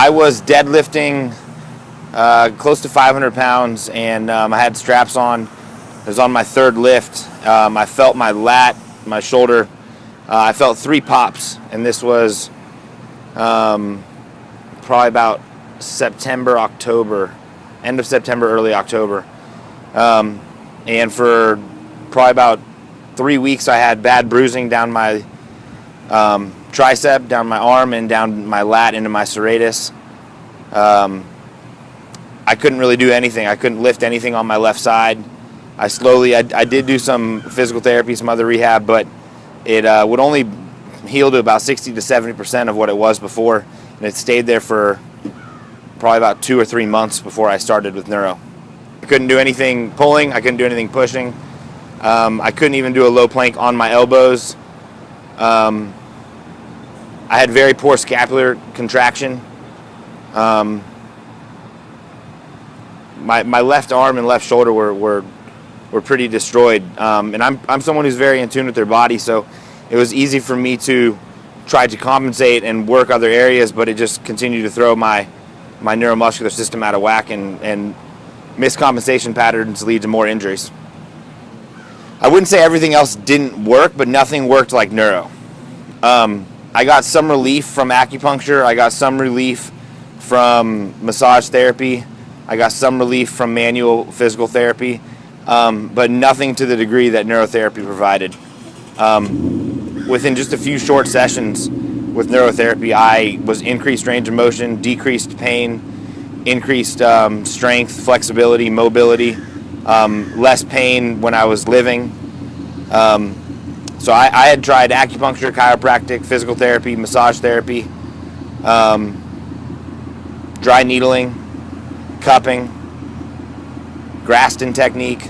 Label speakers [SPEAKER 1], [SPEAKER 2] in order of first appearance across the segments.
[SPEAKER 1] I was deadlifting close to 500 pounds, and I had straps on. It was on my third lift. I felt my lat, my shoulder. I felt 3 pops, and this was probably about September, October, end of September, early October. And for probably about 3 weeks, I had bad bruising down my tricep, down my arm, and down my lat into my serratus. I couldn't really do anything. I couldn't lift anything on my left side. I did do some physical therapy, some other rehab, but it would only heal to about 60 to 70% of what it was before, and it stayed there for probably about 2 or 3 months before I started with neuro. I couldn't do anything pulling. I couldn't do anything pushing. I couldn't even do a low plank on my elbows. I had very poor scapular contraction. My left arm and left shoulder were pretty destroyed. And I'm someone who's very in tune with their body, so it was easy for me to try to compensate and work other areas, but it just continued to throw my neuromuscular system out of whack, and miscompensation patterns lead to more injuries. I wouldn't say everything else didn't work, but nothing worked like neuro. I got some relief from acupuncture. I got some relief from massage therapy. I got some relief from manual physical therapy, but nothing to the degree that neurotherapy provided. Within just a few short sessions with neurotherapy, I was increased range of motion, decreased pain, increased strength, flexibility, mobility, less pain when I was living. So I had tried acupuncture, chiropractic, physical therapy, massage therapy, dry needling, cupping, Graston technique,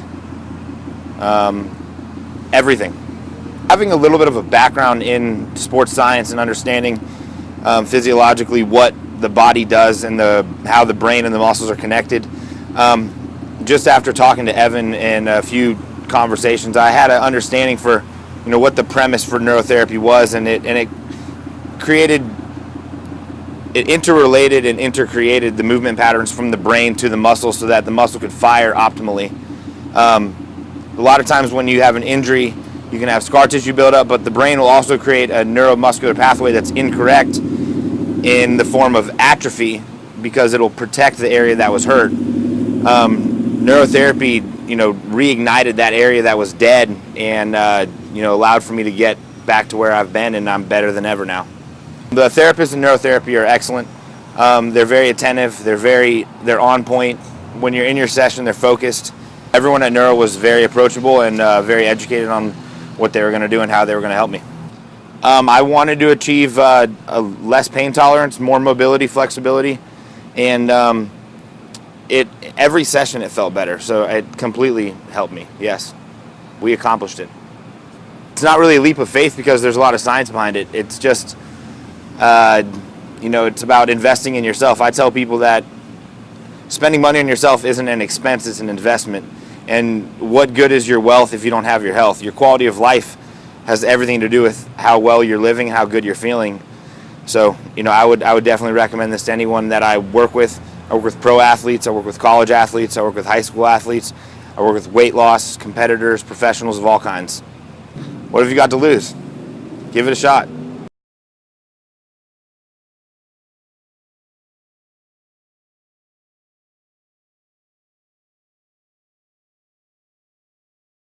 [SPEAKER 1] everything. Having a little bit of a background in sports science and understanding physiologically what the body does and how the brain and the muscles are connected. Just after talking to Evan and a few conversations, I had an understanding for what the premise for neurotherapy was, and it interrelated and intercreated the movement patterns from the brain to the muscle so that the muscle could fire optimally. A lot of times when you have an injury, you can have scar tissue buildup, but the brain will also create a neuromuscular pathway that's incorrect in the form of atrophy because it'll protect the area that was hurt. Neurotherapy, reignited that area that was dead and, allowed for me to get back to where I've been, and I'm better than ever now. The therapists in neurotherapy are excellent. They're very attentive. They're on point. When you're in your session, they're focused. Everyone at Neuro was very approachable and very educated on what they were going to do and how they were going to help me. I wanted to achieve a less pain tolerance, more mobility, flexibility, and every session it felt better. So it completely helped me. Yes, we accomplished it. It's not really a leap of faith because there's a lot of science behind it. It's just, it's about investing in yourself. I tell people that spending money on yourself isn't an expense, it's an investment. And what good is your wealth if you don't have your health? Your quality of life has everything to do with how well you're living, how good you're feeling. So, I would definitely recommend this to anyone that I work with. I work with pro athletes, I work with college athletes, I work with high school athletes, I work with weight loss, competitors, professionals of all kinds. What have you got to lose? Give it a shot.